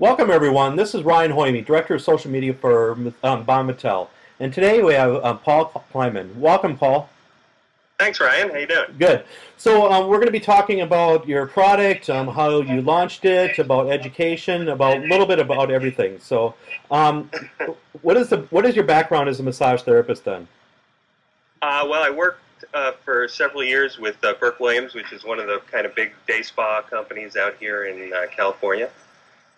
Welcome, everyone. This is Ryan Hoyme, Director of Social Media for Bon Mattel. And today we have Paul Kleiman. Welcome, Paul. Thanks, Ryan. How you doing? Good. So we're going to be talking about your product, how you launched it, about education, about a little bit about everything. So what is your background as a massage therapist then? Well, I worked for several years with Burke Williams, which is one of the kind of big day spa companies out here in California.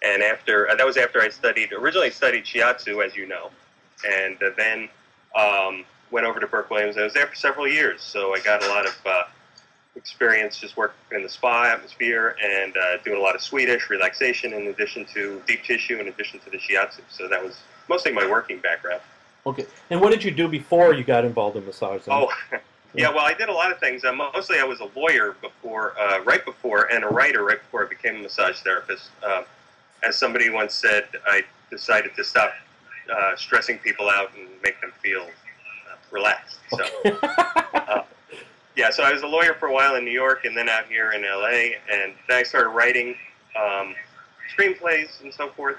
And that was after I originally studied shiatsu, as you know, and then went over to Burke Williams. I was there for several years, so I got a lot of experience just working in the spa atmosphere and doing a lot of Swedish relaxation in addition to deep tissue, in addition to the shiatsu. So that was mostly my working background. Okay. And what did you do before you got involved in massage then? Oh, yeah, well, I did a lot of things. Mostly I was a lawyer right before, and a writer right before I became a massage therapist. As somebody once said, I decided to stop stressing people out and make them feel relaxed. So, yeah, so I was a lawyer for a while in New York and then out here in LA, and then I started writing screenplays and so forth.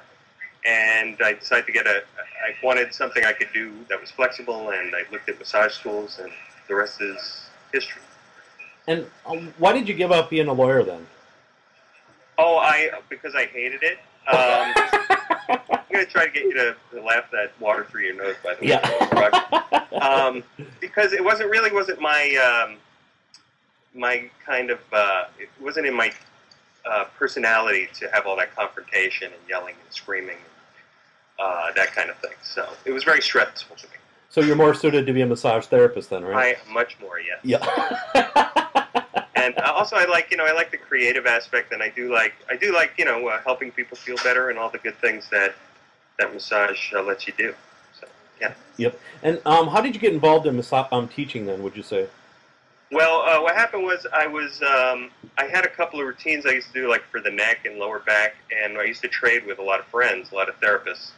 And I decided to I wanted something I could do that was flexible, and I looked at massage schools, and the rest is history. And why did you give up being a lawyer then? Oh, because I hated it. I'm going to try to get you to laugh that water through your nose, by the way. Yeah. Because it wasn't my my kind of, it wasn't in my personality to have all that confrontation and yelling and screaming and that kind of thing. So it was very stressful to me. So you're more suited to be a massage therapist then, right? Much more, yes. Yeah. And also, I like the creative aspect, and I do like helping people feel better and all the good things that massage lets you do. So, yeah. Yep. And how did you get involved in teaching then? Would you say? Well, what happened was I had a couple of routines I used to do, like for the neck and lower back, and I used to trade with a lot of friends, a lot of therapists.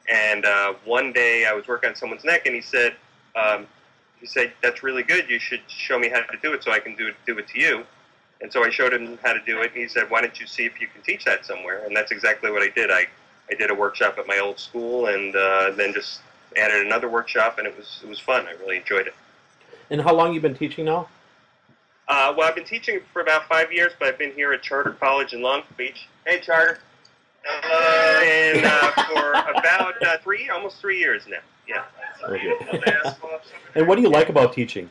And one day I was working on someone's neck, and he said, "That's really good. You should show me how to do it so I can do it to you." And so I showed him how to do it, and he said, "Why don't you see if you can teach that somewhere?" And that's exactly what I did. I did a workshop at my old school, and then just added another workshop, and it was fun. I really enjoyed it. And how long have you been teaching now? Well, I've been teaching for about 5 years, but I've been here at Charter College in Long Beach. Hey, Charter. And for about almost 3 years now. Yeah. Okay. And what do you like about teaching?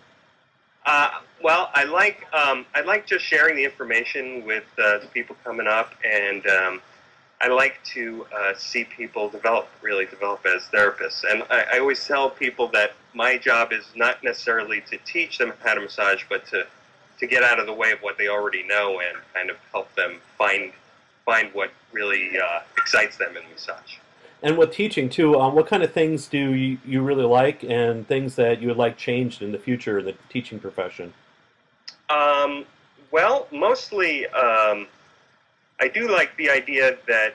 Well, I like just sharing the information with the people coming up, and I like to see people really develop as therapists. And I always tell people that my job is not necessarily to teach them how to massage, but to get out of the way of what they already know and kind of help them find what really excites them in massage. And with teaching too, what kind of things do you really like, and things that you would like changed in the future in the teaching profession? Well, mostly I do like the idea that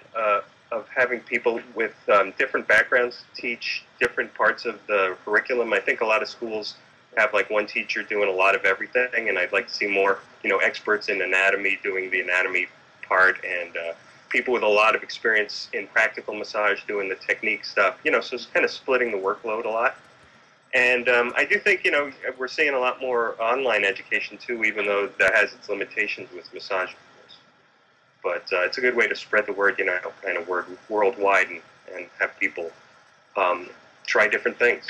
of having people with different backgrounds teach different parts of the curriculum. I think a lot of schools have like one teacher doing a lot of everything, and I'd like to see more, experts in anatomy doing the anatomy part, and people with a lot of experience in practical massage doing the technique stuff. So it's kind of splitting the workload a lot. And I do think, we're seeing a lot more online education too, even though that has its limitations with massage, of course. But it's a good way to spread the word, kind of worldwide, and have people try different things.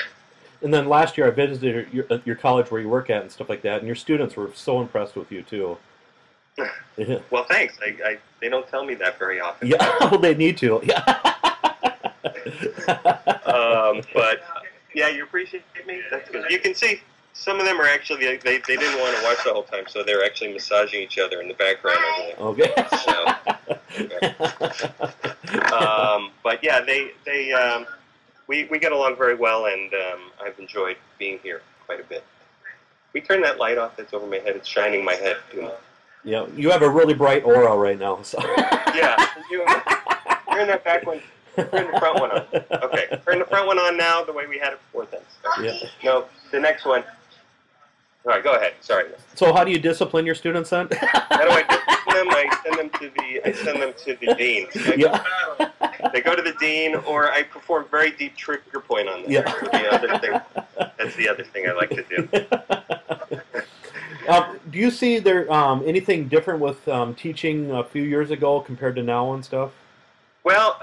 And then last year I visited your college where you work at and stuff like that, and your students were so impressed with you too. Well, thanks. They don't tell me that very often. Yeah, well, they need to. Yeah. But yeah, you appreciate me. That's good. You can see some of them are actually they didn't want to watch the whole time, so they're actually massaging each other in the background over there. Okay. So, okay. But yeah, we get along very well, and I've enjoyed being here quite a bit. We turn that light off that's over my head. It's shining my head too much. Yeah, you have a really bright aura right now. So. Yeah, turn that back one. Turn the front one on. Okay, turn the front one on now the way we had it before then. So. Yeah. No, the next one. All right, go ahead. Sorry. So how do you discipline your students then? How do I discipline them? I send them to the dean. Yeah. They go to the dean, or I perform very deep trigger point on them. Yeah. The other thing, that's the other thing I like to do. Do you see there anything different with teaching a few years ago compared to now and stuff? Well,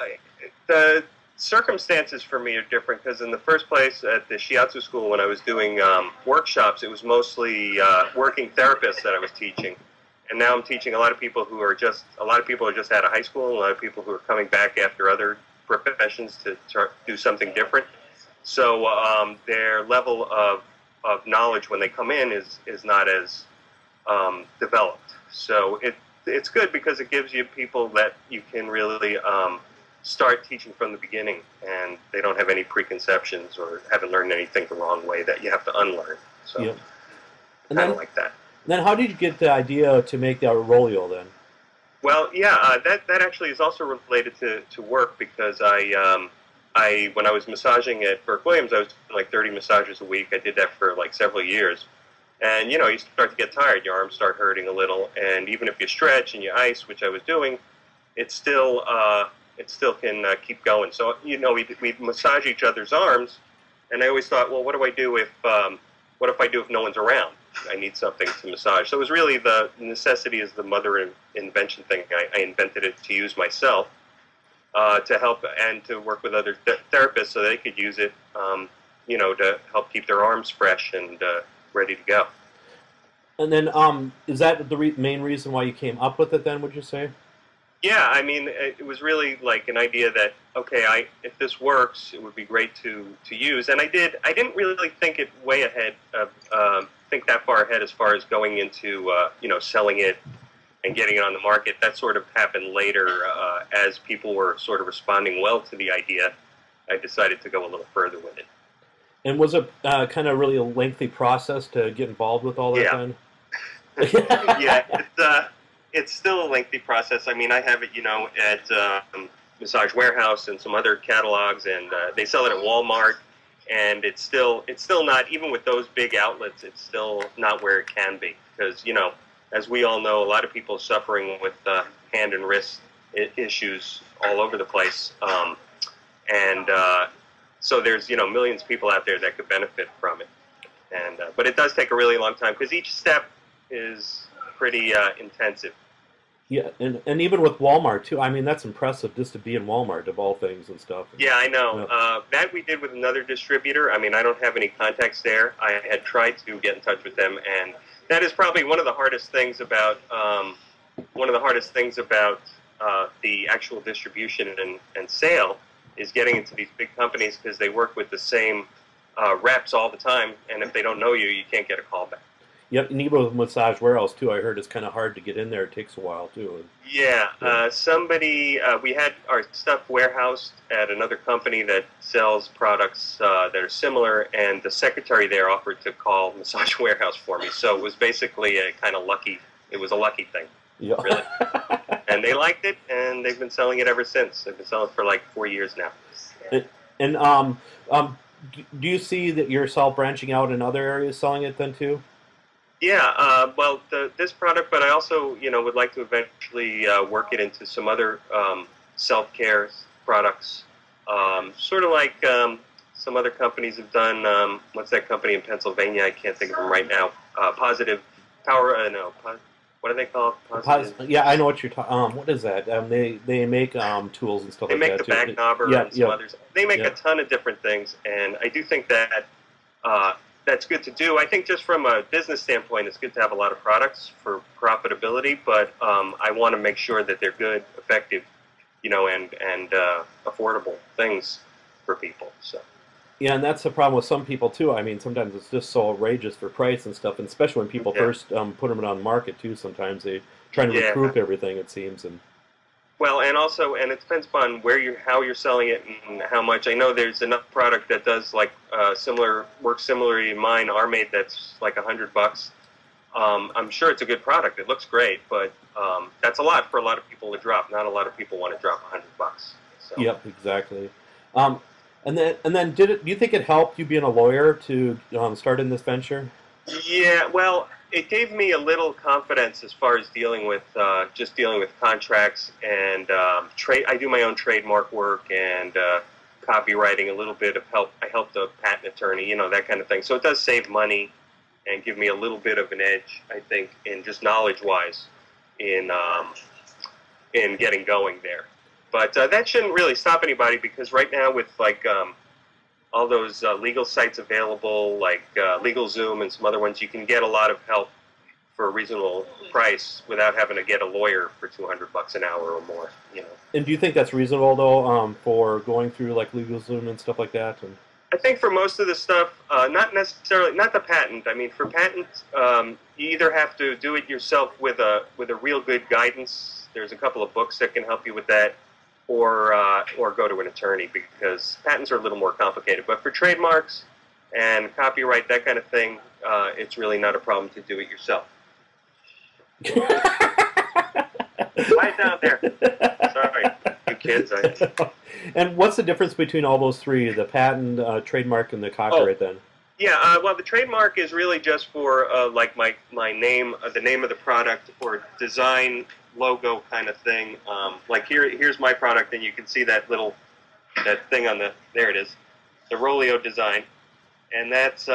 the circumstances for me are different because in the first place at the shiatsu school when I was doing workshops, it was mostly working therapists that I was teaching. And now I'm teaching a lot of people who are just out of high school, and a lot of people who are coming back after other professions to do something different. So their level of knowledge when they come in is not as developed. So it's good because it gives you people that you can really start teaching from the beginning, and they don't have any preconceptions or haven't learned anything the wrong way that you have to unlearn. So Yep. kind of like that. Then how did you get the idea to make the Rolio then? Well, yeah, that actually is also related to work because when I was massaging at Burke Williams, I was doing like 30 massages a week. I did that for like several years. And, you know, you start to get tired. Your arms start hurting a little. And even if you stretch and you ice, which I was doing, it still can keep going. So, you know, we'd massage each other's arms. And I always thought, well, what do I do if no one's around? I need something to massage. So it was really the necessity is the mother invention thing. I invented it to use myself to help and to work with other therapists so they could use it, you know, to help keep their arms fresh and ready to go. And then is that the main reason why you came up with it then, would you say? Yeah, I mean, it was really like an idea that, okay, if this works, it would be great to use. And I didn't really think it way ahead of, think that far ahead as far as going into, you know, selling it and getting it on the market. That sort of happened later as people were sort of responding well to the idea. I decided to go a little further with it. And was it kind of really a lengthy process to get involved with all that then? Yeah, it's still a lengthy process. I mean, I have it, you know, at Massage Warehouse and some other catalogs, and they sell it at Walmart. And it's still not, even with those big outlets, it's still not where it can be. Because, you know, as we all know, a lot of people suffering with hand and wrist issues all over the place. So there's, you know, millions of people out there that could benefit from it. And but it does take a really long time because each step is pretty intensive. Yeah, and even with Walmart too. I mean, that's impressive just to be in Walmart of all things and stuff. Yeah, I know. Yeah. That we did with another distributor. I mean, I don't have any contacts there. I had tried to get in touch with them, and that is probably one of the hardest things about the actual distribution and sale is getting into these big companies because they work with the same reps all the time, and if they don't know you, you can't get a call back. Yep, and even with Massage Warehouse too, I heard it's kind of hard to get in there. It takes a while too. Yeah, we had our stuff warehoused at another company that sells products that are similar, and the secretary there offered to call Massage Warehouse for me. So it was basically a kind of lucky. It was a lucky thing, yeah. Really. And they liked it, and they've been selling it ever since. They've been selling it for like 4 years now. And do you see that yourself branching out in other areas selling it then too? Yeah, well, this product, but I also, you know, would like to eventually work it into some other self-care products, sort of like some other companies have done. What's that company in Pennsylvania? I can't think of them right now. Positive Power, what do they call it? Yeah, I know what you're talking. What is that? They make tools and stuff like that. They make the back knobber and some others. They make a ton of different things, and I do think that that's good to do. I think just from a business standpoint, it's good to have a lot of products for profitability, but I want to make sure that they're good, effective, you know, and affordable things for people. So. Yeah, and that's the problem with some people too. I mean, sometimes it's just so outrageous for price and stuff, and especially when people first put them on the market too. Sometimes they try to recoup everything, it seems. And well, and also, and it depends upon how you're selling it and how much. I know there's enough product that does like works similarly to mine, Armade, that's like $100. I'm sure it's a good product. It looks great, but that's a lot for a lot of people to drop. Not a lot of people want to drop $100. So. Yep, exactly. And then, do you think it helped you being a lawyer to start in this venture? Yeah, well, it gave me a little confidence as far as dealing with just dealing with contracts and trade. I do my own trademark work and copywriting, a little bit of help. I help the patent attorney, you know, that kind of thing. So it does save money and give me a little bit of an edge, I think, in just knowledge-wise in getting going there. But that shouldn't really stop anybody, because right now with like all those legal sites available, like LegalZoom and some other ones, you can get a lot of help for a reasonable price without having to get a lawyer for $200 an hour or more. You know. And do you think that's reasonable though, for going through like LegalZoom and stuff like that? And I think for most of the stuff, not necessarily, not the patent. I mean, for patents, you either have to do it yourself with a real good guidance. There's a couple of books that can help you with that, or go to an attorney, because patents are a little more complicated. But for trademarks and copyright, that kind of thing, it's really not a problem to do it yourself. Quiet down there. Sorry, you kids. And what's the difference between all those three, the patent, trademark, and the copyright then? Yeah, well, the trademark is really just for like my name, the name of the product, or design, logo kind of thing. Like here's my product, and you can see that thing on there it is, the Rolio design, and that's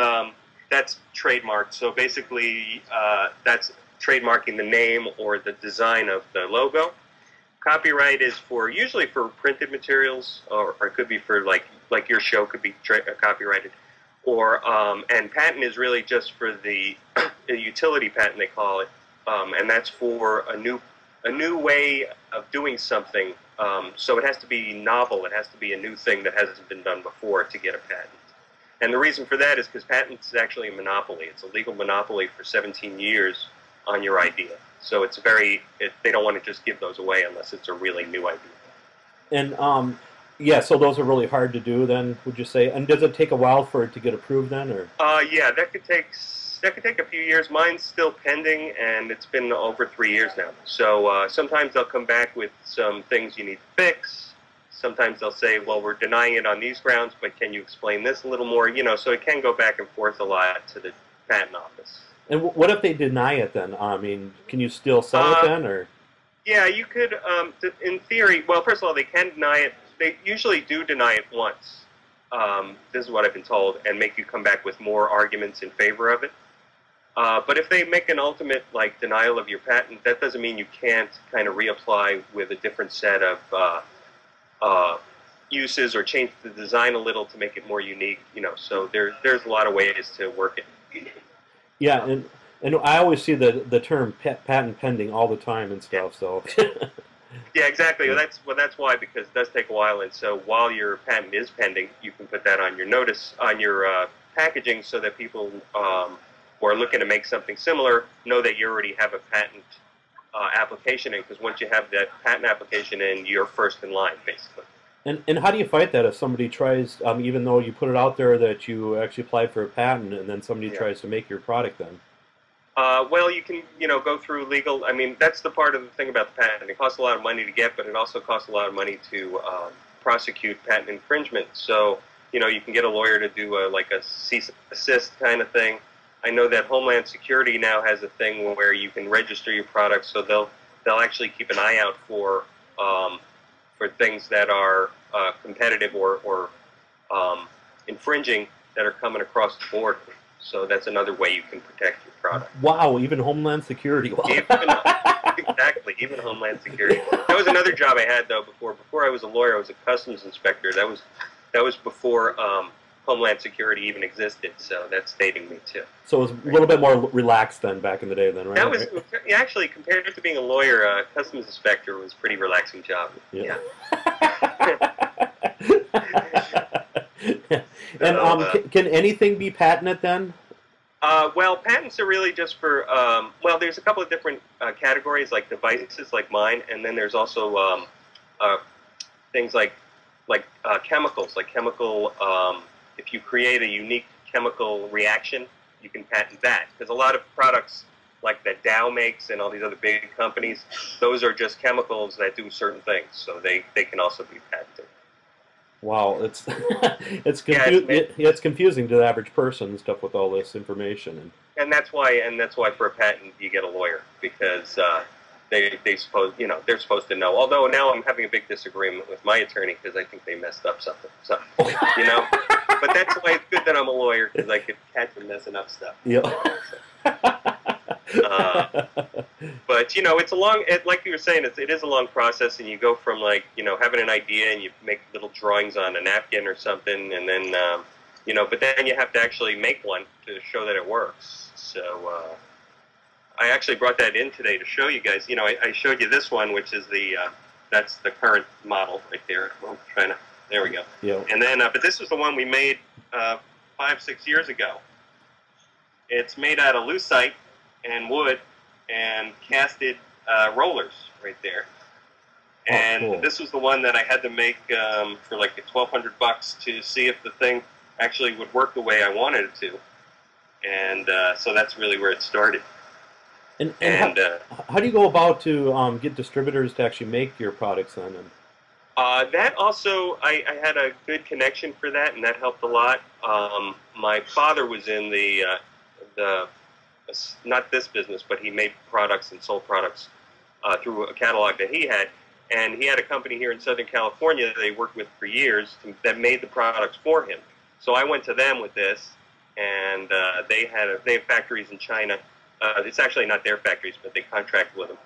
trademarked. So basically, that's trademarking the name or the design of the logo. Copyright is usually for printed materials, or it could be for like your show could be copyrighted, or and patent is really just for the utility patent, they call it, and that's for a new way of doing something. So it has to be novel. It has to be a new thing that hasn't been done before to get a patent. And the reason for that is because patents is actually a monopoly. It's a legal monopoly for 17 years on your idea. So it's they don't want to just give those away unless it's a really new idea. And yeah, so those are really hard to do then, would you say? And does it take a while for it to get approved then, or? Yeah, that could take a few years. Mine's still pending, and it's been over 3 years now. So sometimes they'll come back with some things you need to fix. Sometimes they'll say, well, we're denying it on these grounds, but can you explain this a little more? You know, so it can go back and forth a lot to the patent office. And what if they deny it then? I mean, can you still sell it then, or? Yeah, you could, in theory, well, first of all, they can deny it. They usually do deny it once. This is what I've been told, and make you come back with more arguments in favor of it. But if they make an ultimate denial of your patent, that doesn't mean you can't kind of reapply with a different set of uses, or change the design a little to make it more unique. You know, so there's a lot of ways to work it. Yeah, and I always see the term patent pending all the time and stuff. So. Yeah, exactly. That's why, because it does take a while, and so while your patent is pending, you can put that on your notice, on your packaging, so that people who are looking to make something similar know that you already have a patent application in, because once you have that patent application in, you're first in line, basically. And how do you fight that if somebody tries, even though you put it out there that you actually applied for a patent, and then somebody tries to make your product then? Well, you can, go through legal. I mean, that's the part of the thing about the patent. It costs a lot of money to get, but it also costs a lot of money to prosecute patent infringement. So, you can get a lawyer to do a cease and desist kind of thing. I know that Homeland Security now has a thing where you can register your product, so they'll actually keep an eye out for things that are competitive or infringing that are coming across the border. So that's another way you can protect your product. Wow, even Homeland Security. Wow. Exactly, even Homeland Security. That was another job I had though before. Before I was a lawyer, I was a customs inspector. That was before Homeland Security even existed. So that's dating me too. So it was a little bit more relaxed then back in the day, then, right? That was actually, compared to being a lawyer, customs inspector was a pretty relaxing job. Yeah. And can anything be patented then? Well, patents are really just for, well, there's a couple of different categories, like devices like mine, and then there's also things like chemicals, if you create a unique chemical reaction, you can patent that. Because a lot of products like that Dow makes and all these other big companies, those are just chemicals that do certain things, so they can also be patented. Wow, it's Yeah, it's confusing to the average person and stuff with all this information. and that's why for a patent you get a lawyer, because they suppose, they're supposed to know. Although now I'm having a big disagreement with my attorney because I think they messed up something. So you know, but that's why it's good that I'm a lawyer, because I could catch them messing up stuff. Yeah. But it's like you were saying, it is a long process, and you go from like having an idea and you make little drawings on a napkin or something, and then but then you have to actually make one to show that it works. So I actually brought that in today to show you guys. I showed you this one, which is that's the current model right there. I'm trying to. There we go. Yeah. And then, but this was the one we made 5-6 years ago. It's made out of lucite and wood and casted rollers right there. And cool. This was the one that I had to make for like $1,200 to see if the thing actually would work the way I wanted it to. And so that's really where it started. And how do you go about to get distributors to actually make your products then? That also, I had a good connection for that, and that helped a lot. My father was in the not this business, but he made products and sold products through a catalog that he had. And he had a company here in Southern California that they worked with for years that made the products for him. So I went to them with this, and they have factories in China. It's actually not their factories, but they contract with them.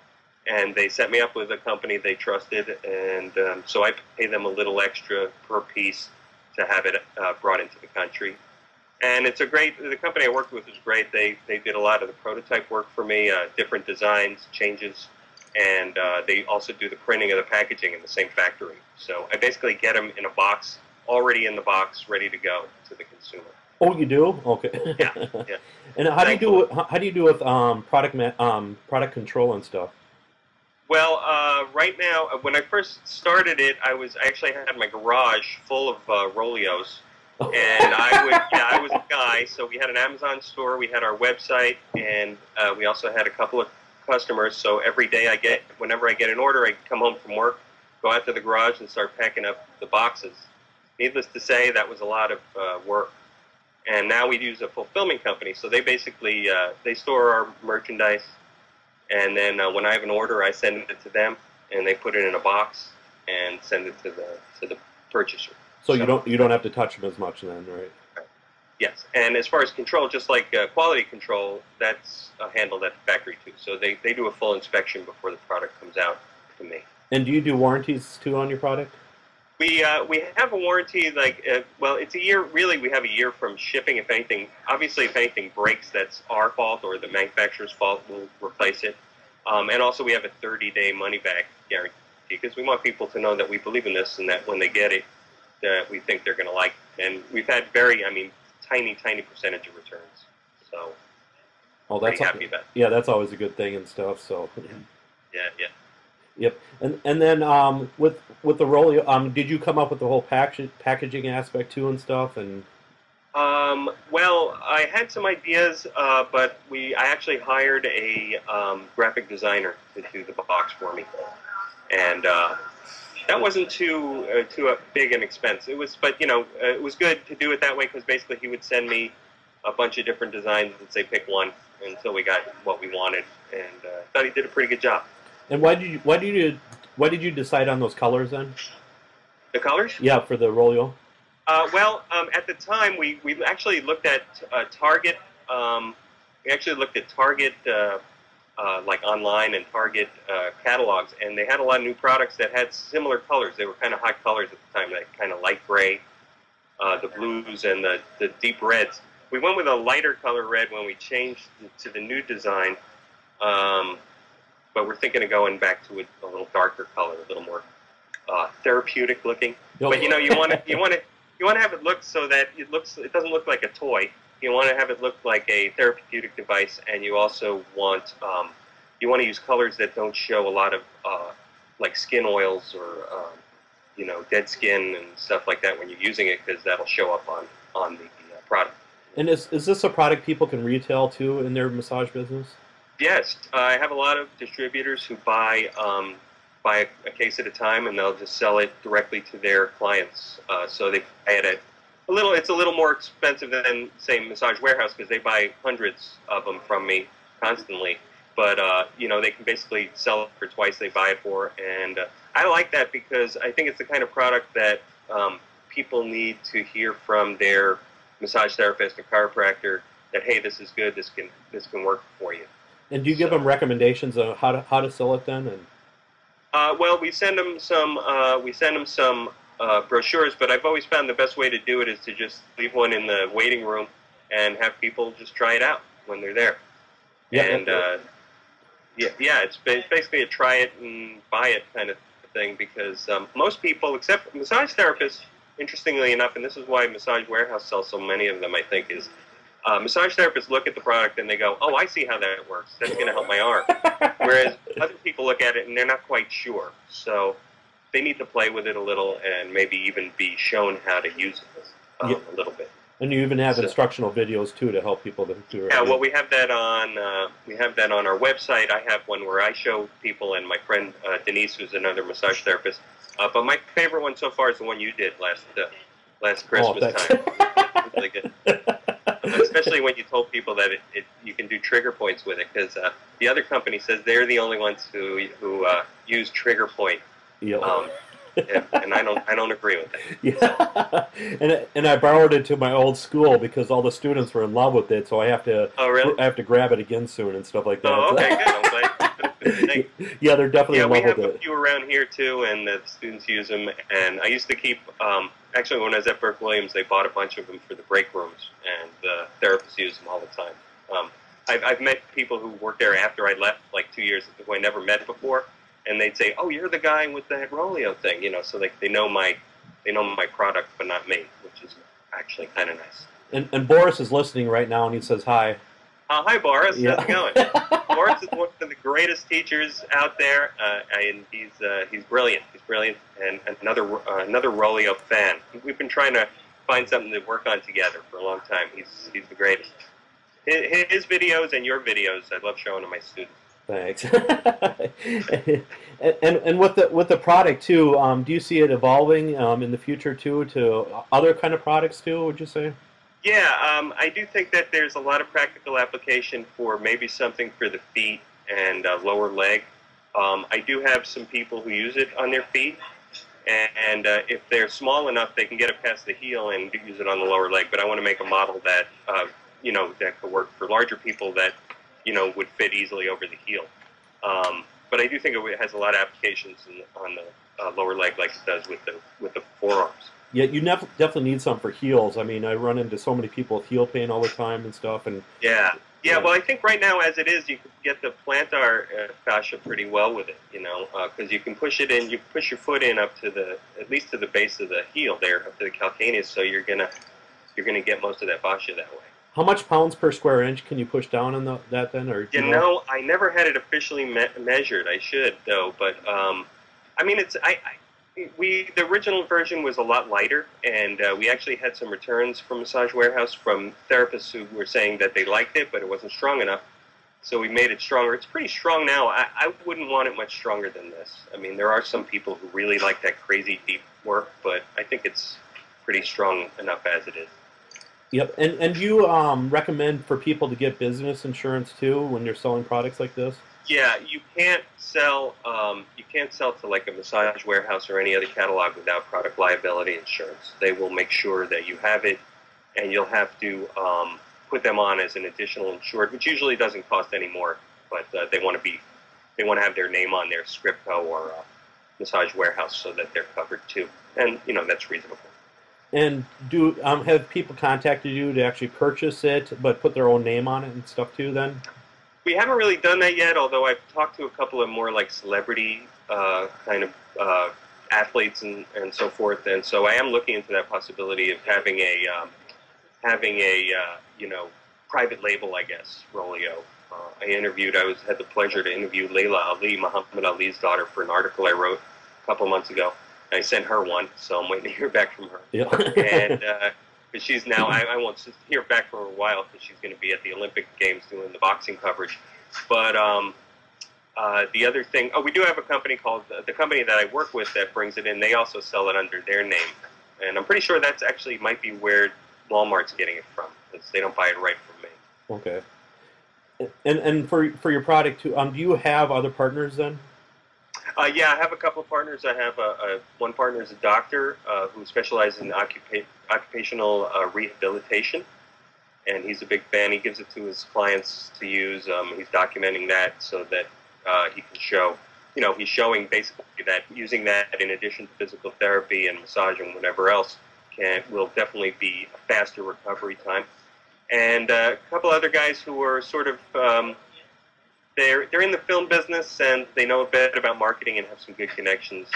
And they set me up with a company they trusted, and so I pay them a little extra per piece to have it brought into the country. And the company I worked with was great. They did a lot of the prototype work for me, different designs, changes, and they also do the printing of the packaging in the same factory. So I basically get them in a box, already in the box, ready to go to the consumer. Oh, you do? Okay. Yeah. And how do you do with product control and stuff? Well, right now, when I first started it, I actually had my garage full of Roleos, and I was a guy. So we had an Amazon store, we had our website, and we also had a couple of customers. So every day whenever I get an order, I come home from work, go out to the garage, and start packing up the boxes. Needless to say, that was a lot of work. And now we use a fulfillment company, so they basically they store our merchandise. And then when I have an order, I send it to them, and they put it in a box and send it to the purchaser. So you don't have to touch them as much then, right? Yes, and as far as control, just like quality control, that's handled at the factory too. So they do a full inspection before the product comes out to me. And do you do warranties too on your product? We have a warranty, well, it's a year. Really, we have a year from shipping. If anything breaks, that's our fault or the manufacturer's fault. We'll replace it. And also, we have a 30-day money-back guarantee, because we want people to know that we believe in this and that when they get it, that we think they're going to like it. And we've had tiny percentage of returns. So, pretty happy about it. Yeah, that's always a good thing and stuff. So, yeah. Yep, and then with the Roleo, did you come up with the whole packaging aspect too and stuff? And well, I had some ideas, but I actually hired a graphic designer to do the box for me, and that wasn't too big an expense. It was, but it was good to do it that way, because basically he would send me a bunch of different designs and say pick one until we got what we wanted, and I thought he did a pretty good job. And why did you decide on those colors then? The colors? Yeah, for the Roleo. Well, at the time we actually looked at Target. We actually looked at Target like online and Target catalogs, and they had a lot of new products that had similar colors. They were kind of hot colors at the time, like kind of light gray, the blues, and the deep reds. We went with a lighter color red when we changed to the new design. But we're thinking of going back to a little darker color, a little more therapeutic looking. But you want to have it look so that it doesn't look like a toy. You want to have it look like a therapeutic device, and you also want to use colors that don't show a lot of like skin oils or dead skin and stuff like that when you're using it, because that'll show up on the product. And is this a product people can retail too in their massage business? Yes, I have a lot of distributors who buy buy a case at a time, and they'll just sell it directly to their clients. So they buy it at it's a little more expensive than, say, Massage Warehouse, because they buy hundreds of them from me constantly. But you know, they can basically sell it for twice they buy it for, and I like that because I think it's the kind of product that people need to hear from their massage therapist or chiropractor that, hey, this is good, this can work for you. And do you give them recommendations on how to sell it then? And well, we send them some brochures, but I've always found the best way to do it is to just leave one in the waiting room and have people just try it out when they're there. Yeah, and yeah, it's basically a try it and buy it kind of thing, because most people, except massage therapists, interestingly enough, and this is why Massage Warehouse sells so many of them, I think, is massage therapists look at the product and they go, oh, I see how that works. That's going to help my arm. Whereas other people look at it and they're not quite sure. So they need to play with it a little and maybe even be shown how to use it a little bit. And you even have instructional videos too to help people to do it. Yeah, well, we have that on our website. I have one where I show people, and my friend Denise, who's another massage therapist. But my favorite one so far is the one you did last Christmas time. Really good. Especially when you told people that you can do trigger points with it, because the other company says they're the only ones who use trigger point. Yeah. And I don't agree with that. Yeah, and I borrowed it to my old school because all the students were in love with it, so I have to. Oh, really? I have to grab it again soon and stuff like that. Oh, okay, good. I'm glad. Yeah, they're definitely in love with it. We have a few around here too, and the students use them. And I used to keep. Actually, when I was at Burke Williams, they bought a bunch of them for the break rooms, and the therapists use them all the time. I've met people who worked there after I left, like 2 years, who I never met before. And they'd say, "Oh, you're the guy with that Rolio thing," you know. So they know my product, but not me, which is actually kind of nice. And Boris is listening right now, and he says hi. Hi, Boris. Yeah. How's it going? Boris is one of the greatest teachers out there, and he's brilliant. He's brilliant, and another Rolio fan. We've been trying to find something to work on together for a long time. He's the greatest. His videos and your videos, I love showing to my students. Thanks. and with the product too, do you see it evolving in the future too to other kind of products too? Would you say? Yeah, I do think that there's a lot of practical application for maybe something for the feet and lower leg. I do have some people who use it on their feet, and if they're small enough, they can get it past the heel and use it on the lower leg. But I want to make a model that that could work for larger people that would fit easily over the heel. But I do think it has a lot of applications on the lower leg, like it does with the forearms. Yeah, you definitely need some for heels. I mean, I run into so many people with heel pain all the time and stuff. And yeah. Well, I think right now, as it is, you can get the plantar fascia pretty well with it, because you can push it in. You push your foot in up to at least to the base of the heel there, up to the calcaneus. So you're gonna get most of that fascia that way. How much pounds per square inch can you push down on that then? Or I never had it officially measured. I should though, but I mean, the original version was a lot lighter, and we actually had some returns from Massage Warehouse from therapists who were saying that they liked it, but it wasn't strong enough. So we made it stronger. It's pretty strong now. I wouldn't want it much stronger than this. I mean, there are some people who really like that crazy deep work, but I think it's pretty strong enough as it is. Yep, and you recommend for people to get business insurance too when you're selling products like this? Yeah, you can't sell to like a Massage Warehouse or any other catalog without product liability insurance. They will make sure that you have it, and you'll have to put them on as an additional insured, which usually doesn't cost any more. But they want to have their name on their Scripto or Massage Warehouse so that they're covered too, and that's reasonable. And have people contacted you to actually purchase it, but put their own name on it and stuff too? Then we haven't really done that yet. Although I've talked to a couple of more like celebrity kind of athletes and so forth, and so I am looking into that possibility of having a private label, I guess, Rolio. I had the pleasure to interview Layla Ali, Muhammad Ali's daughter, for an article I wrote a couple months ago. I sent her one, so I'm waiting to hear back from her. Yeah. And but she's now, I won't hear back for a while because she's going to be at the Olympic Games doing the boxing coverage. But The other thing, oh, we do have a company called, the company that I work with that brings it in, they also sell it under their name. And I'm pretty sure that's actually might be where Walmart's getting it from, because they don't buy it right from me. Okay. And for your product too, do you have other partners then? Yeah, I have a couple of partners. I have one partner is a doctor who specializes in occupational rehabilitation, and he's a big fan. He gives it to his clients to use. He's documenting that so that he can show, he's showing basically that using that in addition to physical therapy and massage and whatever else will definitely be a faster recovery time. And a couple other guys who are sort of they're in the film business and they know a bit about marketing and have some good connections.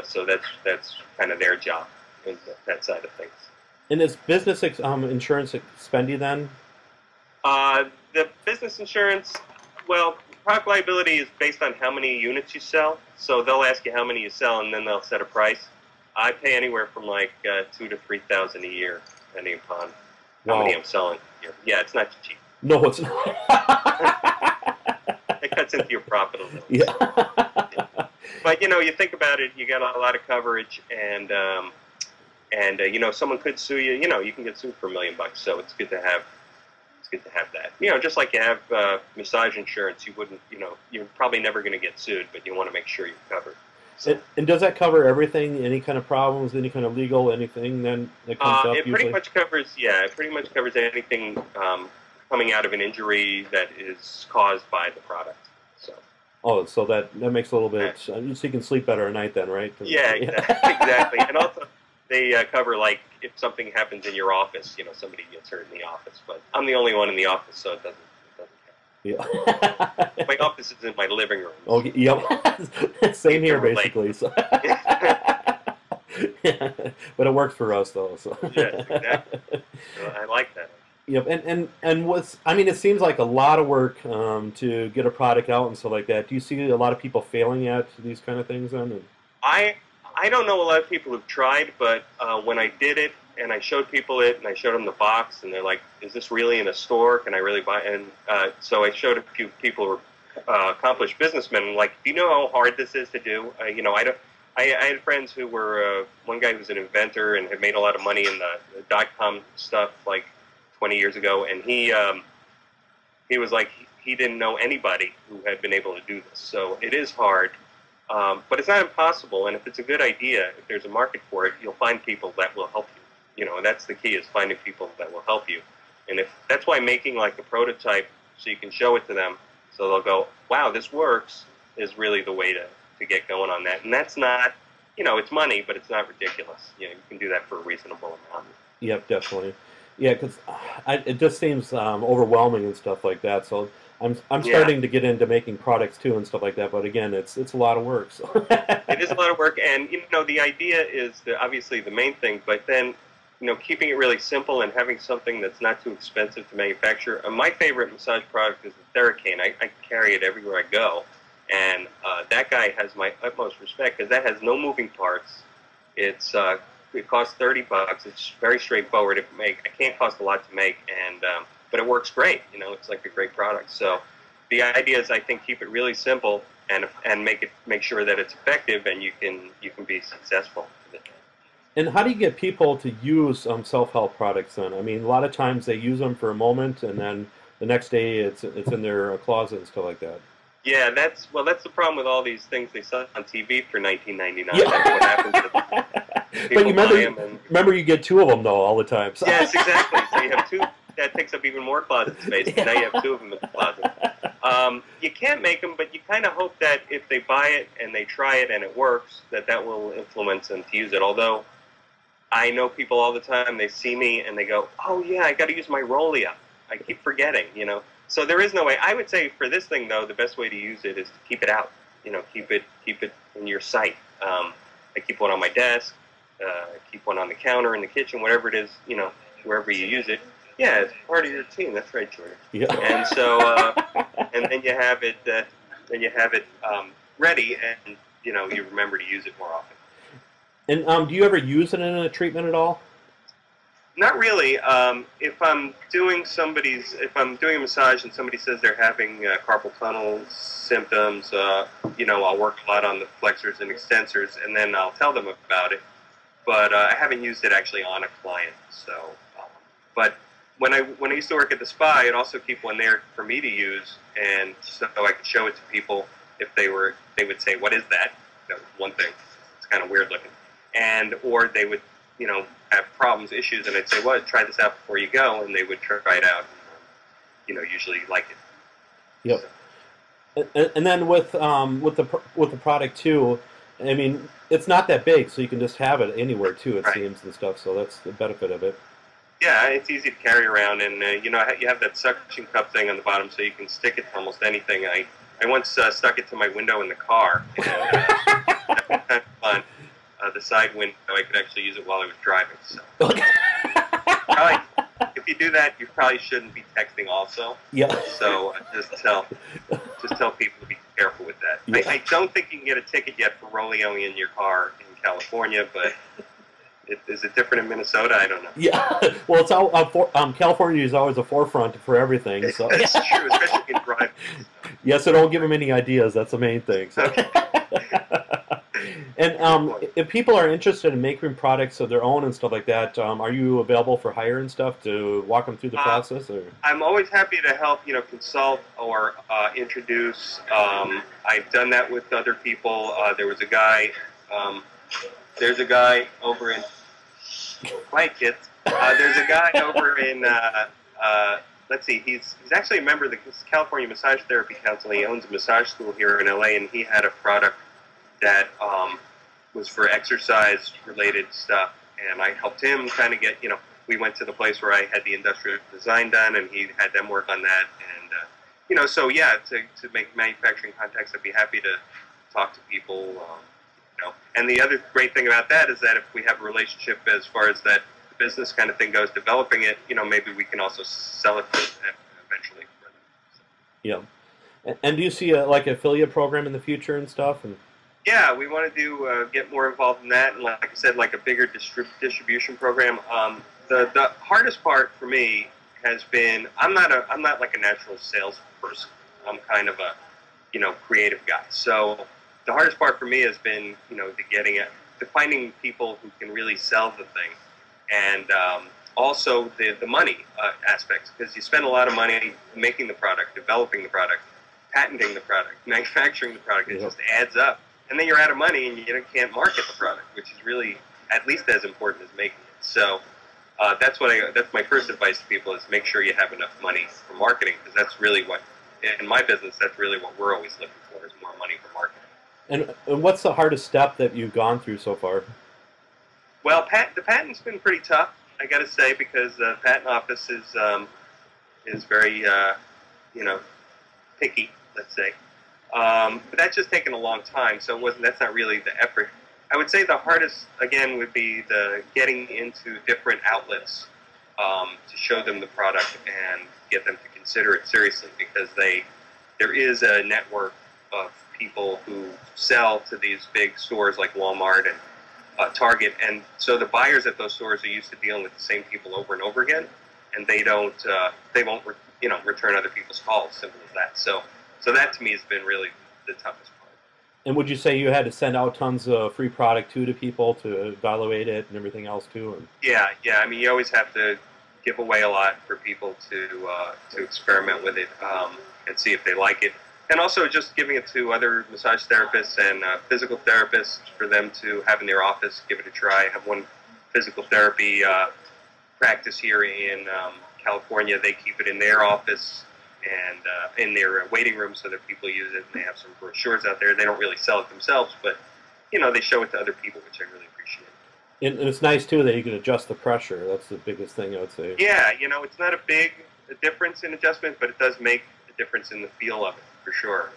So that's kind of their job in that side of things. And is business insurance expendy then? The business insurance, well, product liability is based on how many units you sell. So they'll ask you how many you sell, and then they'll set a price. I pay anywhere from like $2,000 to $3,000 a year, depending upon how many I'm selling. Yeah, it's not cheap. No, it's not. It cuts into your profit a little. Yeah. But you think about it, you got a lot of coverage, and someone could sue you. You can get sued for $1 million, so it's good to have. It's good to have that. Just like you have massage insurance, you wouldn't. You're probably never going to get sued, but you want to make sure you're covered. So. And does that cover everything? Any kind of problems? Any kind of legal anything then that comes up? It pretty much covers. Yeah, it pretty much covers anything coming out of an injury that is caused by the product. So. Oh, so that makes a little bit. So you can sleep better at night then, right? Yeah, exactly. And also, they cover like if something happens in your office. Somebody gets hurt in the office, but I'm the only one in the office, so it doesn't count. Yeah. My office is in my living room. Oh, yep. Same here, basically. So. Yeah. But it works for us, though. So. Yes, exactly. I like that. Yep, and it seems like a lot of work to get a product out and stuff like that. Do you see a lot of people failing at these kind of things then? I don't know a lot of people who've tried, but when I did it and I showed people it and I showed them the box and they're like, "Is this really in a store? Can I really buy it?" And so I showed a few people who were accomplished businessmen. And like, do you know how hard this is to do? I had friends who were one guy who was an inventor and had made a lot of money in the .com stuff like 20 years ago, and he was like he didn't know anybody who had been able to do this. So it is hard. But it's not impossible, and if it's a good idea, if there's a market for it, you'll find people that will help you. And that's the key, is finding people that will help you. And that's why making like a prototype so you can show it to them, so they'll go, wow, this works, is really the way to get going on that. And that's not, it's money, but it's not ridiculous. You can do that for a reasonable amount. Yep, definitely. Yeah, because it just seems overwhelming and stuff like that. So I'm starting to get into making products too and stuff like that. But again, it's a lot of work. So. It is a lot of work, and the idea is obviously the main thing. But then, keeping it really simple and having something that's not too expensive to manufacture. My favorite massage product is the Theracane. I carry it everywhere I go, and that guy has my utmost respect because that has no moving parts. It costs $30. It's very straightforward to make. It can't cost a lot to make, and but it works great. It's like a great product. So the idea is, I think, keep it really simple and make sure that it's effective and you can be successful. And how do you get people to use self-help products then? I mean, a lot of times they use them for a moment, and then the next day it's in their closet and stuff like that. Yeah, that's the problem with all these things they sell on TV for $19.99. Yeah. That's what happens to But you remember you get two of them though all the time. So. Yes, exactly. So you have two. That takes up even more closet space. Yeah. Now you have two of them in the closet. You can't make them, but you kind of hope that if they buy it and they try it and it works, that will influence them to use it. Although I know people all the time, they see me and they go, "Oh yeah, I got to use my Rolia. I keep forgetting." So there is no way. I would say for this thing though, the best way to use it is to keep it out. Keep it in your sight. I keep one on my desk. Keep one on the counter in the kitchen, whatever it is. Wherever you use it. Yeah, it's part of your routine. That's right, George. Yeah. And so, and then you have it. Ready, and you remember to use it more often. And do you ever use it in a treatment at all? Not really. If I'm doing a massage and somebody says they're having carpal tunnel symptoms, I'll work a lot on the flexors and extensors, and then I'll tell them about it. But I haven't used it actually on a client. So, but when I used to work at the spa, I'd also keep one there for me to use, and so I could show it to people if they would say, "What is that?" That was one thing. It's kind of weird looking, or they would have problems, issues, and I'd say, well, try this out before you go, and they would try it out, usually like it. Yep. And then with the product too, I mean, it's not that big, so you can just have it anywhere too, it seems, and stuff, so that's the benefit of it. Yeah, it's easy to carry around, and you have that suction cup thing on the bottom, so you can stick it to almost anything. I once stuck it to my window in the car, and that was kind of fun. The side window, I could actually use it while I was driving. So, probably, if you do that, you probably shouldn't be texting also. Yeah. So just tell people to be careful with that. Yeah. I don't think you can get a ticket yet for rolling in your car in California, but is it different in Minnesota? I don't know. Yeah. Well, it's all California is always a forefront for everything. So that's true, especially in driving. So. Yeah, so don't give them any ideas. That's the main thing. So. Okay. And if people are interested in making products of their own and stuff like that, are you available for hire and stuff to walk them through the process? Or? I'm always happy to help, consult or introduce. I've done that with other people. There's a guy over in quiet kids. There's a guy over in let's see, he's actually a member of the California Massage Therapy Council. He owns a massage school here in LA, and he had a product that was for exercise-related stuff, and I helped him kind of get, we went to the place where I had the industrial design done, and he had them work on that, and, so yeah, to make manufacturing contacts, I'd be happy to talk to people, And the other great thing about that is that if we have a relationship as far as that business kind of thing goes, developing it, maybe we can also sell it eventually for them. So. Yeah. And do you see like an affiliate program in the future and stuff? And yeah, we want to get more involved in that, and like I said, like a bigger distribution program. The hardest part for me has been I'm not like a natural salesperson. I'm kind of a creative guy. So the hardest part for me has been the finding people who can really sell the thing, and also the money aspects, because you spend a lot of money making the product, developing the product, patenting the product, manufacturing the product. It just adds up. And then you're out of money and you can't market the product, which is really at least as important as making it. So that's my first advice to people is make sure you have enough money for marketing, because that's really what, in my business, that's really what we're always looking for is more money for marketing. And what's the hardest step that you've gone through so far? Well, the patent's been pretty tough, I got to say, because the patent office is very, picky, let's say. But that's just taken a long time, so that's not really the effort. I would say the hardest, again, would be the getting into different outlets to show them the product and get them to consider it seriously, because there is a network of people who sell to these big stores like Walmart and Target, and so the buyers at those stores are used to dealing with the same people over and over again, and they won't return other people's calls. Simple as that. So that to me has been really the toughest part. And would you say you had to send out tons of free product to people to evaluate it and everything else too? And yeah. I mean, you always have to give away a lot for people to experiment with it and see if they like it. And also just giving it to other massage therapists and physical therapists for them to have in their office, give it a try. I have one physical therapy practice here in California. They keep it in their office and in their waiting room so that people use it, and they have some brochures out there. They don't really sell it themselves, but they show it to other people, which I really appreciate. And it's nice too that you can adjust the pressure. That's the biggest thing I would say. Yeah, it's not a big difference in adjustment, but it does make a difference in the feel of it for sure.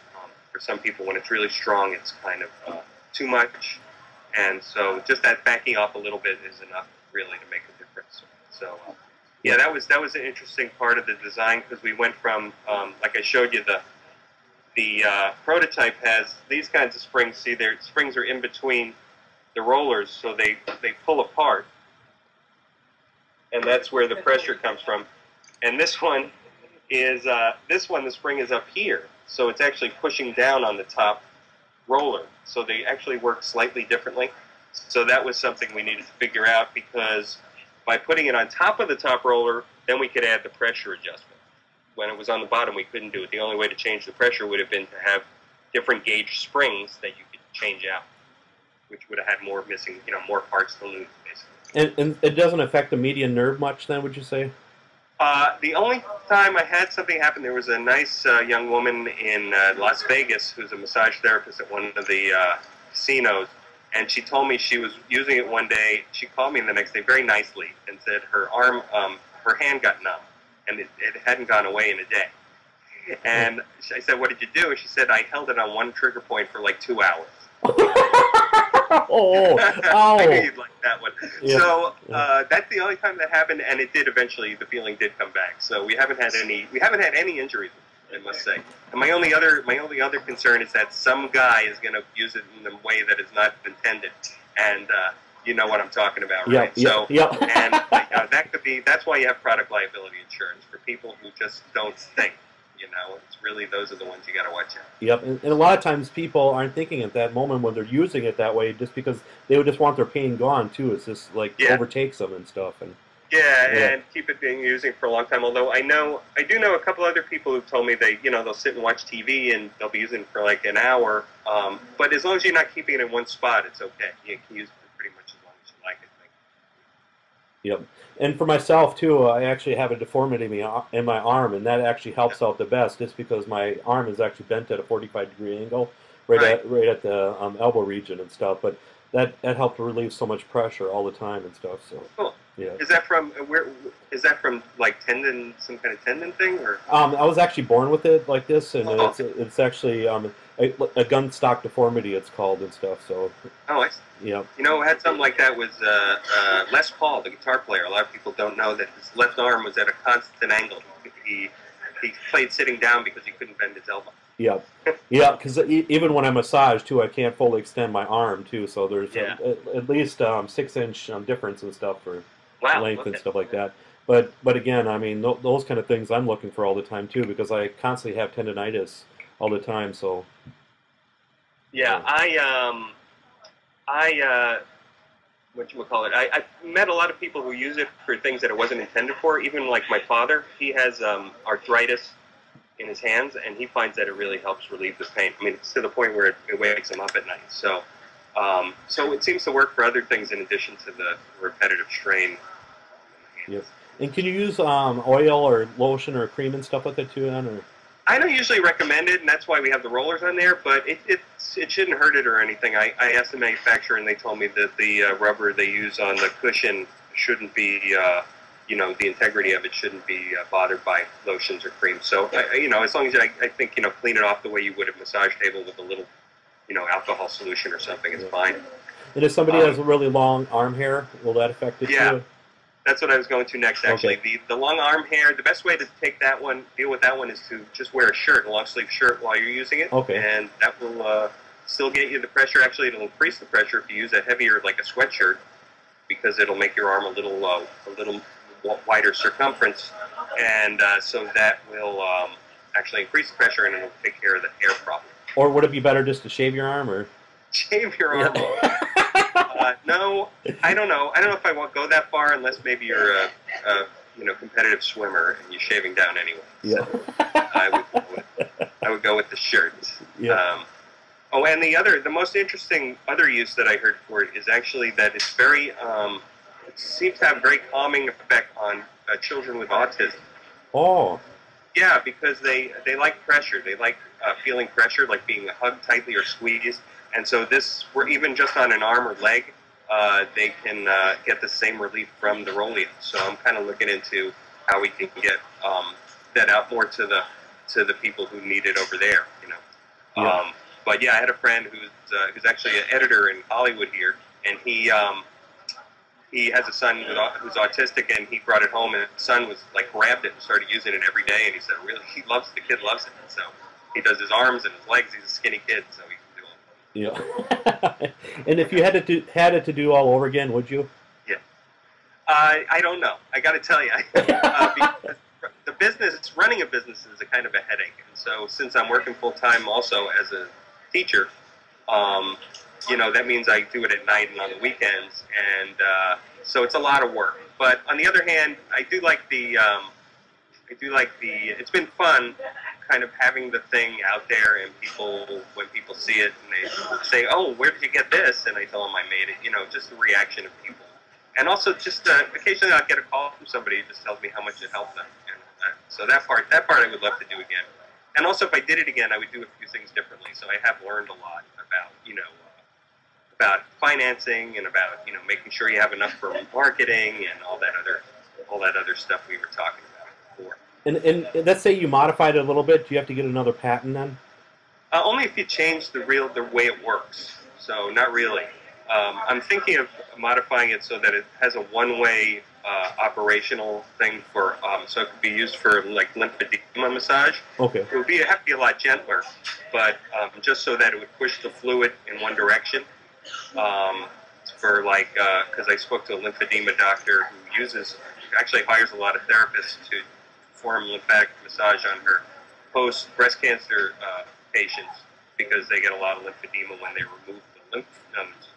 For some people, when it's really strong, it's kind of too much, and so just that backing off a little bit is enough really to make a difference. So. Yeah, that was an interesting part of the design, because we went from, like I showed you, the prototype has these kinds of springs. See, their springs are in between the rollers, so they pull apart. and that's where the pressure comes from. And this one is the spring is up here, so it's actually pushing down on the top roller. So they actually work slightly differently. So that was something we needed to figure out, because by putting it on top of the top roller, then we could add the pressure adjustment. When it was on the bottom, we couldn't do it. The only way to change the pressure would have been to have different gauge springs that you could change out, which would have had more missing, more parts to lose, basically. And it doesn't affect the median nerve much, then, would you say? The only time I had something happen, there was a nice young woman in Las Vegas who's a massage therapist at one of the casinos, and she told me she was using it one day. She called me the next day very nicely and said her arm, her hand got numb, and it hadn't gone away in a day. And I said, "What did you do?" And she said, "I held it on one trigger point for like 2 hours." Oh, I knew you'd like that one. Yeah. So that's the only time that happened, and it did eventually. The feeling did come back. So we haven't had any injuries, I must say. And my only other concern is that some guy is going to use it in a way that is not intended, and you know what I'm talking about, right? Yep. And that's why you have product liability insurance for people who just don't think. It's really, those are the ones you got to watch out. Yep, and a lot of times people aren't thinking at that moment when they're using it that way, just because they would just want their pain gone too. It's just like overtakes them and stuff. And and keep it being using for a long time. Although I do know a couple other people who've told me they'll sit and watch TV and they'll be using it for like an hour. But as long as you're not keeping it in one spot, it's okay. You can use it pretty much as long as you like it. Yep. And for myself too, I actually have a deformity in my arm, and that actually helps out the best, just because my arm is actually bent at a 45-degree angle, right at the elbow region and stuff. But that helped relieve so much pressure all the time and stuff. So cool. Yeah. Is that from where? Is that from like tendon, some kind of tendon thing, or? I was actually born with it like this, and it's actually a gun stock deformity, it's called, and stuff. So. Oh, I see. Yeah. Who had something like that was Les Paul, the guitar player. A lot of people don't know that his left arm was at a constant angle. He played sitting down because he couldn't bend his elbow. Yeah, yeah. Because even when I massage too, I can't fully extend my arm too. So there's at least 6-inch difference and stuff for length and stuff like that. But again, I mean, those kind of things I'm looking for all the time too, because I constantly have tendonitis all the time. So. Yeah, I met a lot of people who use it for things that it wasn't intended for. Even like my father, he has arthritis in his hands, and he finds that it really helps relieve the pain. I mean, it's to the point where it wakes him up at night. So, so it seems to work for other things in addition to the repetitive strain. Yes. And can you use oil or lotion or cream and stuff like that too, then? Or? I don't usually recommend it, and that's why we have the rollers on there, but it shouldn't hurt it or anything. I asked the manufacturer, and they told me that the rubber they use on the cushion shouldn't be, the integrity of it shouldn't be bothered by lotions or creams. So, as long as I think, clean it off the way you would a massage table with a little, alcohol solution or something, it's fine. And if somebody has really long arm hair, will that affect it too? That's what I was going to next, actually. Okay. The long arm hair, the best way to deal with that one is to just wear a shirt, a long sleeve shirt while you're using it. Okay. And that will still get you the pressure. Actually, it'll increase the pressure if you use a heavier, like a sweatshirt, because it'll make your arm a little wider circumference. And so that will actually increase the pressure, and it'll take care of the hair problem. Or would it be better just to shave your arm, or? Shave your arm. No, I don't know. I don't know if I won't go that far, unless maybe you're a competitive swimmer and you're shaving down anyway. Yeah. So I would go with the shirt. Yeah. And the most interesting other use that I heard for it is actually that it's very, it seems to have a very calming effect on children with autism. Oh. Yeah, because they like pressure. They like feeling pressure, like being hugged tightly or squeezed. And so even just on an arm or leg, they can get the same relief from the Rolleon. So I'm kind of looking into how we can get that out more to the people who need it over there. Yeah. But yeah, I had a friend who's actually an editor in Hollywood here, and he has a son who's autistic, and he brought it home, and his son was like grabbed it and started using it every day, and he said really the kid loves it. So he does his arms and his legs. He's a skinny kid, so he. Yeah. And if you had it to do all over again, would you? Yeah. I don't know. I got to tell you, because the business, running a business is a kind of a headache. And so since I'm working full time also as a teacher, you know, that means I do it at night and on the weekends, and so it's a lot of work. But on the other hand, I do like the it's been fun kind of having the thing out there, and when people see it and they say, "Oh, where did you get this?" and I tell them I made it. You know, just the reaction of people. And also, just occasionally I'll get a call from somebody who just tells me how much it helped them. And so that part I would love to do again. And also, if I did it again, I would do a few things differently. So I have learned a lot about, you know, about financing and about, you know, making sure you have enough for marketing and all that other stuff we were talking about before. And let's say you modified it a little bit. Do you have to get another patent then? Only if you change the way it works. So not really. I'm thinking of modifying it so that it has a one-way operational thing for, so it could be used for like lymphedema massage. Okay. It would have to be a lot gentler, but just so that it would push the fluid in one direction. For like, because I spoke to a lymphedema doctor who actually hires a lot of therapists to perform lymphatic massage on her post-breast cancer patients because they get a lot of lymphedema when they remove the lymph nodes.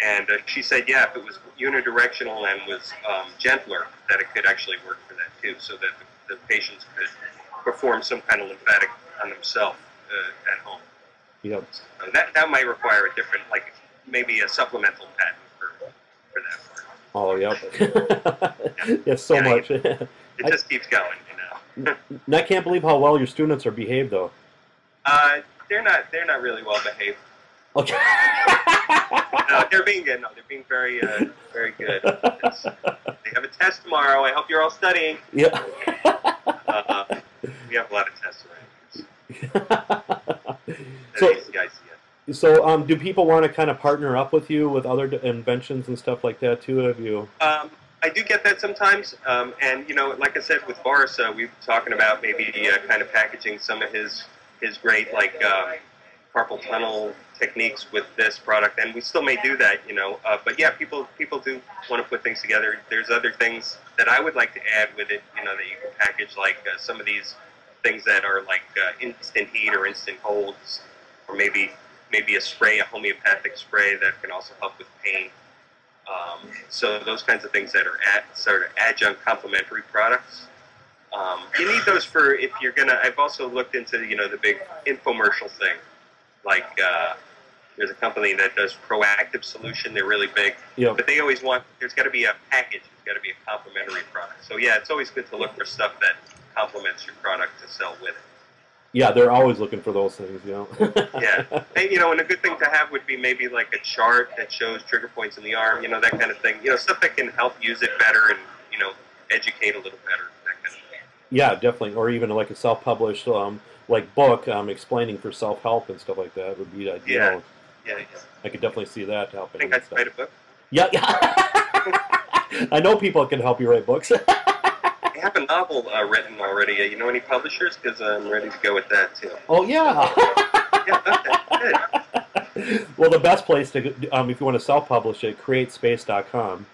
And she said, yeah, if it was unidirectional and was gentler, that it could actually work for that too, so that the patients could perform some kind of lymphatic on themselves at home. Yep. So that might require a different, like maybe a supplemental patent for that part. Oh, yep. Yes, so much. It just keeps going, you know. And I can't believe how well your students are behaved, though. They're not really well behaved. Okay. No, they're being good. No, they're being very very good. They have a test tomorrow. I hope you're all studying. Yeah. We have a lot of tests around. So, do people want to kind of partner up with you with other inventions and stuff like that too? Have you? I do get that sometimes, and you know, like I said with Boris, we were talking about maybe kind of packaging some of his great like carpal tunnel techniques with this product, and we still may do that, you know. But yeah, people do want to put things together. There's other things that I would like to add with it, you know, that you can package, like some of these things that are like instant heat or instant holds, or maybe a spray, a homeopathic spray that can also help with pain. So those kinds of things that are sort of adjunct complementary products. You need those for if you're gonna. I've also looked into, you know, the big infomercial thing. Like there's a company that does Proactive Solution. They're really big, yep. But they always want. There's got to be a package. There's got to be a complementary product. So yeah, it's always good to look for stuff that complements your product to sell with it. Yeah, they're always looking for those things, you know. Yeah, and, you know, and a good thing to have would be maybe like a chart that shows trigger points in the arm, you know, that kind of thing. You know, stuff that can help use it better and, you know, educate a little better, that kind of thing. Yeah, definitely. Or even like a self-published like book explaining for self-help and stuff like that would be ideal. Yeah. I could definitely see that helping. I think I'd write a book. Yeah. I know people can help you write books. I have a novel written already. You know any publishers? Because I'm ready to go with that too. Oh yeah. Yeah, good. Well, the best place to if you want to self-publish it, createspace.com.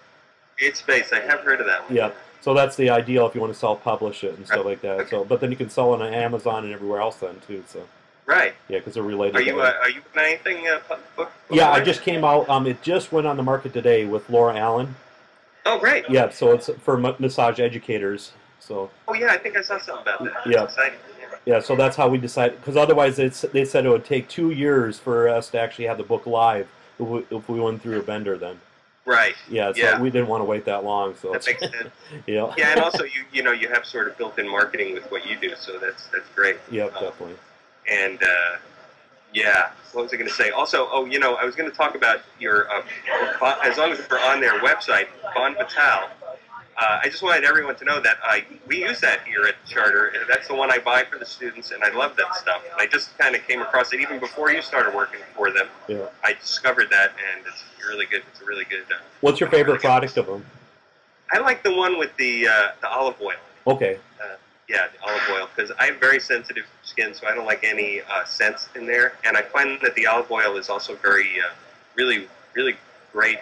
CreateSpace. I have heard of that one. Yeah. So that's the ideal if you want to self-publish it and stuff like that. Okay. So, but then you can sell it on Amazon and everywhere else then too. So. Right. Yeah, because they're related. Are you in anything book? Yeah, I just came out. It just went on the market today with Laura Allen. Oh, great. Yeah, so it's for massage educators. So. Oh yeah, I think I saw something about that. Yeah. That's exciting. Yeah, so that's how we decided. Because otherwise, they said it would take 2 years for us to actually have the book live if we went through a vendor then. Right. Yeah, so we didn't want to wait that long. So that makes sense. Yeah. Yeah, and also you know you have sort of built-in marketing with what you do, so that's great. Yep, definitely. And yeah, what was I going to say? Also, oh, you know, I was going to talk about your as long as we're on their website, Bon Vital. I just wanted everyone to know that we use that here at Charter. That's the one I buy for the students, and I love that stuff. And I just kind of came across it even before you started working for them. Yeah. I discovered that, and it's really good. It's a really good. What's your favorite product of them? I like the one with the olive oil. Okay. Yeah, the olive oil, because I have very sensitive skin, so I don't like any scents in there. And I find that the olive oil is also very, really, really great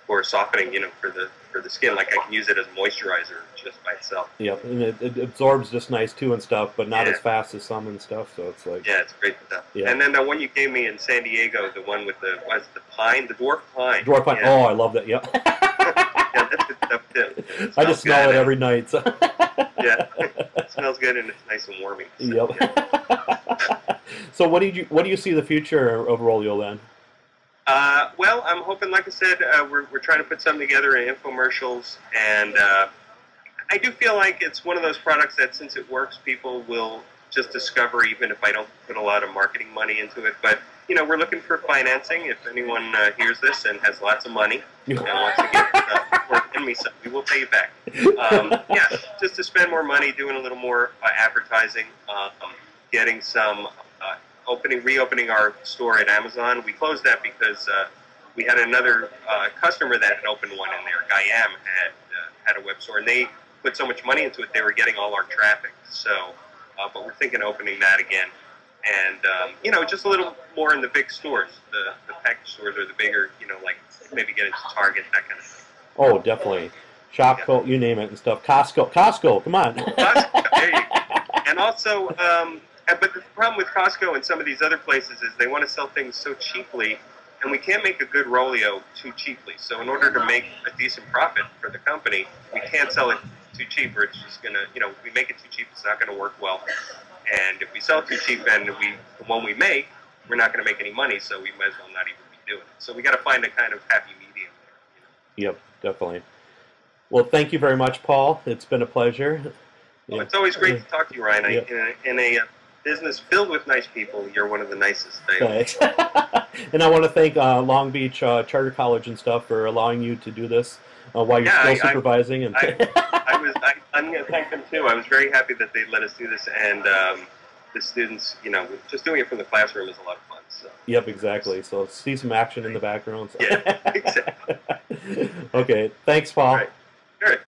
for softening, you know, for the for the skin. Like I can use it as moisturizer just by itself. Yep, and it absorbs just nice too and stuff, but not as fast as some and stuff. So it's like, yeah, it's great for that. Yeah. And then the one you gave me in San Diego, the one with the pine, the dwarf pine. Dwarf pine. Yeah. Oh, I love that. Yep. Yeah, that's good stuff too. I just smell it every night. So. Yeah, it smells good and it's nice and warming. So, Yep. Yeah. So what do you see the future of Rolio then? Well, I'm hoping, like I said, we're trying to put something together in infomercials, and I do feel like it's one of those products that, since it works, people will just discover, even if I don't put a lot of marketing money into it. But you know, we're looking for financing. If anyone hears this and has lots of money and wants to get work in me, so we will pay you back. Yeah, just to spend more money, doing a little more advertising, getting some. Reopening our store at Amazon. We closed that because we had another customer that had opened one in there. Guyam had a web store, and they put so much money into it, they were getting all our traffic. So, but we're thinking of opening that again, and you know, just a little more in the big stores, the package stores, or the bigger, you know, like maybe get into Target, that kind of thing. Oh, definitely. Shopko, you name it and stuff. Costco, come on. Costco, there you go. And also. But the problem with Costco and some of these other places is they want to sell things so cheaply, and we can't make a good Rolio too cheaply. So in order to make a decent profit for the company, we can't sell it too cheap, or it's just going to, you know, if we make it too cheap, it's not going to work well. And if we sell it too cheap, and the one we make, we're not going to make any money, so we might as well not even be doing it. So we got to find a kind of happy medium there. You know? Yep, definitely. Well, thank you very much, Paul. It's been a pleasure. Well, it's always great to talk to you, Ryan. In a business filled with nice people, you're one of the nicest. Thanks. And I want to thank Long Beach Charter College and stuff for allowing you to do this while you're still supervising. I'm going to thank them too. I was very happy that they let us do this, and the students, you know, just doing it from the classroom is a lot of fun. So. Yep, exactly. So see some action in the background. So. Yeah, exactly. Okay, thanks, Paul. All right. Sure.